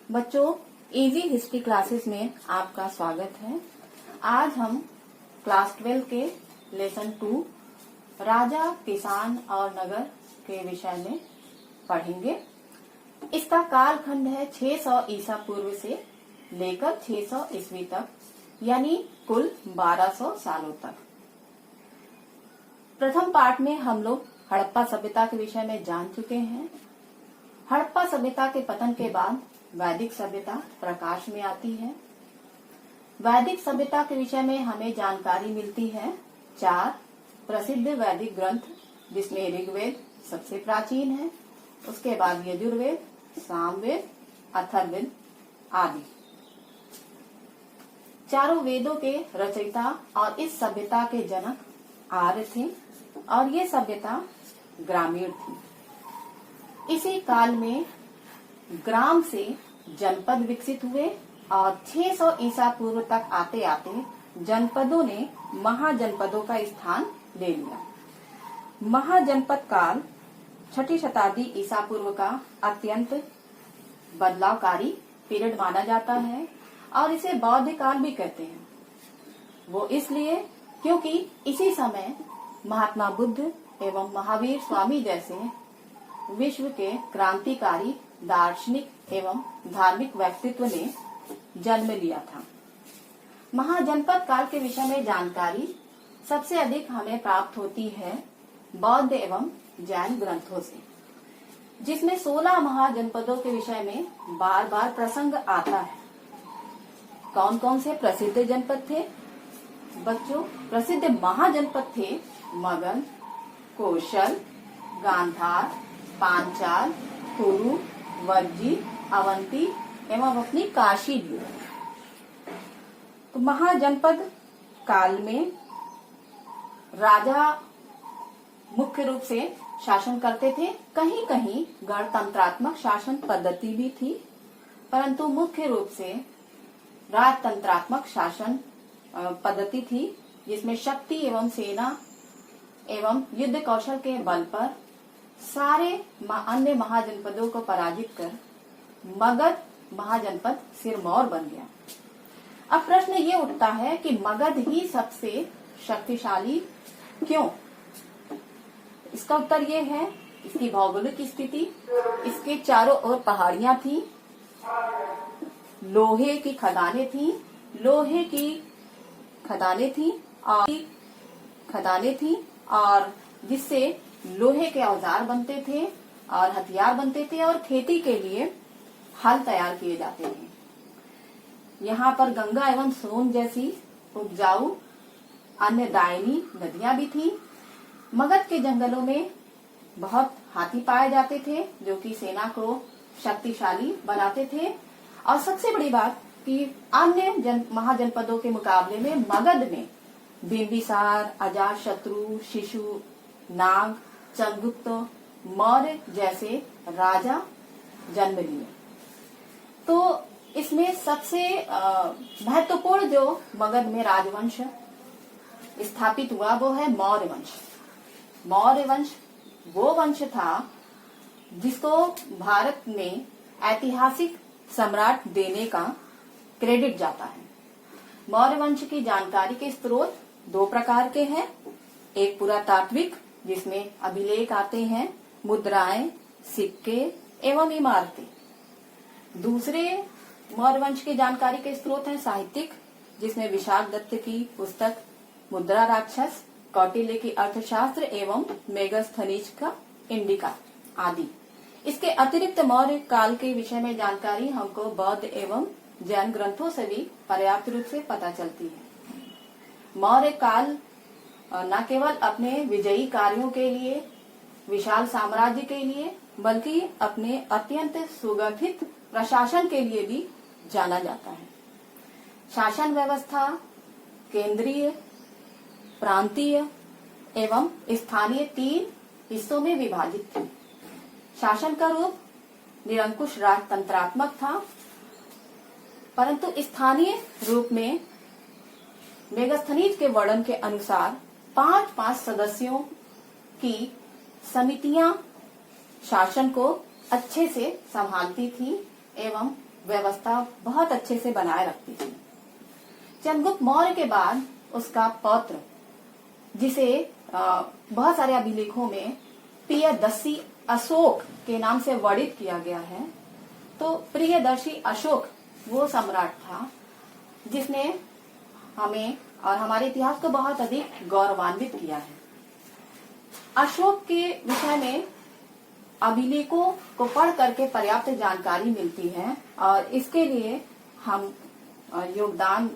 बच्चों, easy history classes में आपका स्वागत है। आज हम क्लास 12 के लेसन 2 राजा, किसान और नगर के विषय में पढ़ेंगे। इसका कालखंड है 600 ईसा पूर्व से लेकर 600 ईस्वी तक, यानी कुल 1200 सालों तक। प्रथम पार्ट में हम लोग हड़प्पा सभ्यता के विषय में जान चुके हैं। हड़प्पा सभ्यता के पतन के बाद वैदिक सभ्यता प्रकाश में आती है। वैदिक सभ्यता के विषय में हमें जानकारी मिलती है 4 प्रसिद्ध वैदिक ग्रंथ, जिसमें ऋग्वेद सबसे प्राचीन है, उसके बाद यजुर्वेद, सामवेद, अथर्ववेद आदि। चारों वेदों के रचयिता और इस सभ्यता के जनक आर्य थे और ये सभ्यता ग्रामीण थी। इसी काल में ग्राम से जनपद विकसित हुए और 600 ईसा पूर्व तक आते आते जनपदों ने महाजनपदों का स्थान ले लिया। महाजनपद काल 6ठी शताब्दी ईसा पूर्व का अत्यंत बदलावकारी पीरियड माना जाता है और इसे बौद्ध काल भी कहते हैं। वो इसलिए क्योंकि इसी समय महात्मा बुद्ध एवं महावीर स्वामी जैसे विश्व के क्रांतिकारी दार्शनिक एवं धार्मिक व्यक्तित्व ने जन्म लिया था। महाजनपद काल के विषय में जानकारी सबसे अधिक हमें प्राप्त होती है बौद्ध एवं जैन ग्रंथों से, जिसमें 16 महाजनपदों के विषय में बार बार प्रसंग आता है। कौन कौन से प्रसिद्ध जनपद थे बच्चों? प्रसिद्ध महाजनपद थे मगध, कौशल, गांधार, पांचाल, कुरु, वर्जी, अवंती एवं अपनी काशी भी। तो महाजनपद काल में राजा मुख्य रूप से शासन करते थे। कहीं कहीं गणतंत्रात्मक शासन पद्धति भी थी, परंतु मुख्य रूप से राजतंत्रात्मक शासन पद्धति थी, जिसमें शक्ति एवं सेना एवं युद्ध कौशल के बल पर सारे अन्य महाजनपदों को पराजित कर मगध महाजनपद सिरमौर बन गया। अब प्रश्न ये उठता है कि मगध ही सबसे शक्तिशाली क्यों? इसका उत्तर ये है, इसकी भौगोलिक स्थिति, इसके चारों ओर पहाड़ियां थी, लोहे की खदानें थी और जिससे लोहे के औजार बनते थे और हथियार बनते थे और खेती के लिए हल तैयार किए जाते थे। यहाँ पर गंगा एवं सोन जैसी उपजाऊ अन्य दायनी नदियां भी थी। मगध के जंगलों में बहुत हाथी पाए जाते थे, जो कि सेना को शक्तिशाली बनाते थे। और सबसे बड़ी बात कि अन्य महाजनपदों के मुकाबले में मगध में बिंबिसार, अजातशत्रु, शिशु, नाग, चंद्रगुप्त मौर्य जैसे राजा जन्म लिए। तो इसमें सबसे महत्वपूर्ण जो मगध में राजवंश स्थापित हुआ वो है मौर्य वंश। मौर्य वंश वो वंश था जिसको भारत में ऐतिहासिक सम्राट देने का क्रेडिट जाता है। मौर्य वंश की जानकारी के स्रोत 2 प्रकार के हैं। एक पुरातात्विक, जिसमें अभिलेख आते हैं, मुद्राएं, सिक्के एवं इमारतें। दूसरे मौर्य वंश की जानकारी के स्रोत हैं साहित्यिक, जिसमें विशाख दत्त की पुस्तक मुद्रा राक्षस, कौटिल्य की अर्थशास्त्र एवं मेगास्थनीज का इंडिका आदि। इसके अतिरिक्त मौर्य काल के विषय में जानकारी हमको बौद्ध एवं जैन ग्रंथों से भी पर्याप्त रूप से पता चलती है। मौर्य काल न केवल अपने विजयी कार्यों के लिए, विशाल साम्राज्य के लिए, बल्कि अपने अत्यंत सुगठित प्रशासन के लिए भी जाना जाता है। शासन व्यवस्था केंद्रीय, प्रांतीय एवं स्थानीय 3 हिस्सों में विभाजित थी। शासन का रूप निरंकुश राजतंत्रात्मक था, परंतु स्थानीय रूप में मेगास्थनीज के वर्णन के अनुसार 5-5 सदस्यों की समितियां शासन को अच्छे से संभालती थी एवं व्यवस्था बहुत अच्छे से बनाए रखती थी। चंद्रगुप्त मौर्य के बाद उसका पौत्र, जिसे बहुत सारे अभिलेखों में प्रियदर्शी अशोक के नाम से वर्णित किया गया है, तो प्रियदर्शी अशोक वो सम्राट था जिसने हमें और हमारे इतिहास को बहुत अधिक गौरवान्वित किया है। अशोक के विषय में अभिलेखों को पढ़ करके पर्याप्त जानकारी मिलती है और इसके लिए हम योगदान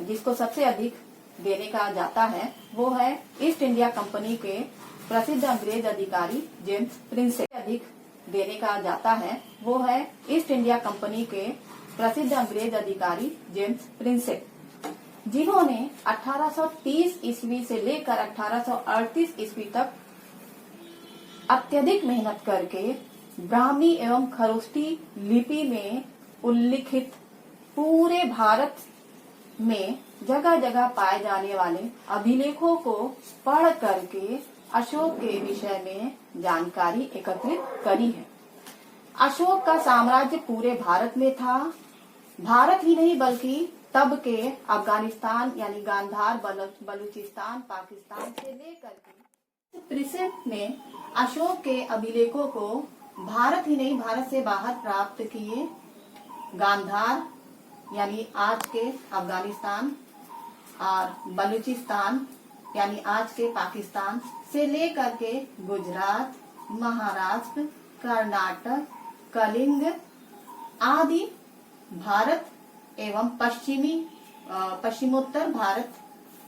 जिसको सबसे अधिक देने का जाता है वो है ईस्ट इंडिया कंपनी के प्रसिद्ध अंग्रेज अधिकारी जेम्स प्रिंसेप। अधिक देने का जाता है वो है ईस्ट इंडिया कंपनी के प्रसिद्ध अंग्रेज अधिकारी जेम्स प्रिंसेप, जिन्होंने 1830 ईस्वी से लेकर 1838 ईस्वी तक अत्यधिक मेहनत करके ब्राह्मी एवं खरोष्ठी लिपि में उल्लिखित पूरे भारत में जगह जगह पाए जाने वाले अभिलेखों को पढ़ करके अशोक के विषय में जानकारी एकत्रित करी है। अशोक का साम्राज्य पूरे भारत में था। भारत ही नहीं बल्कि तब के अफगानिस्तान यानी गांधार, बलूचिस्तान, पाकिस्तान से लेकर के प्रिंसेप ने अशोक के अभिलेखों को भारत ही नहीं भारत से बाहर प्राप्त किए। गांधार यानी आज के अफगानिस्तान और बलूचिस्तान यानी आज के पाकिस्तान से लेकर के गुजरात, महाराष्ट्र, कर्नाटक, कलिंग आदि भारत एवं पश्चिमोत्तर भारत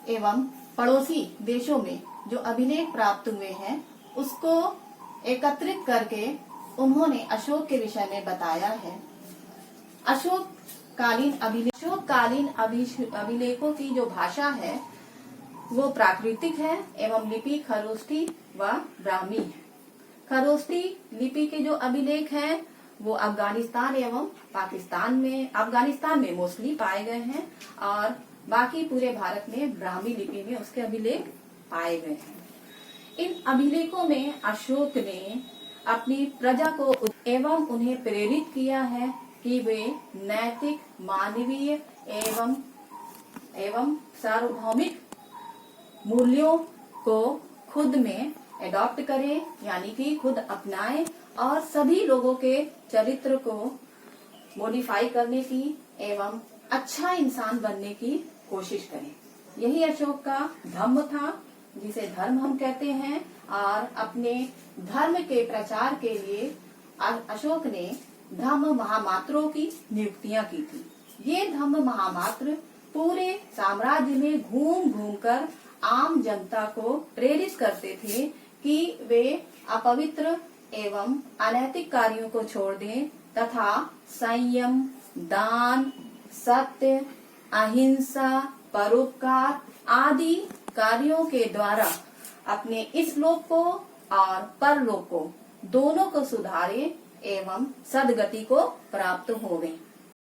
एवं पड़ोसी देशों में जो अभिलेख प्राप्त हुए हैं उसको एकत्रित करके उन्होंने अशोक के विषय में बताया है। अशोककालीन अभिलेखों की जो भाषा है वो प्राकृतिक है एवं लिपि खरोष्ठी व ब्राह्मी है। खरोष्ठी लिपि के जो अभिलेख हैं वो अफगानिस्तान एवं अफगानिस्तान में मोस्टली पाए गए हैं और बाकी पूरे भारत में ब्राह्मी लिपि में उसके अभिलेख पाए गए हैं। इन अभिलेखों में अशोक ने अपनी प्रजा को एवं उन्हें प्रेरित किया है कि वे नैतिक, मानवीय एवं सार्वभौमिक मूल्यों को खुद में एडॉप्ट करें, यानी कि खुद अपनाएं और सभी लोगों के चरित्र को मॉडिफाई करने की एवं अच्छा इंसान बनने की कोशिश करें। यही अशोक का धम्म था, जिसे धर्म हम कहते हैं। और अपने धर्म के प्रचार के लिए अशोक ने धम्म महामात्रों की नियुक्तियां की थी। ये धम्म महामात्र पूरे साम्राज्य में घूम घूम कर आम जनता को प्रेरित करते थे कि वे अपवित्र एवं अनैतिक कार्यों को छोड़ दें तथा संयम, दान, सत्य, अहिंसा, परोपकार आदि कार्यों के द्वारा अपने इस लोक को और परलोक को दोनों को सुधारे एवं सदगति को प्राप्त होवे।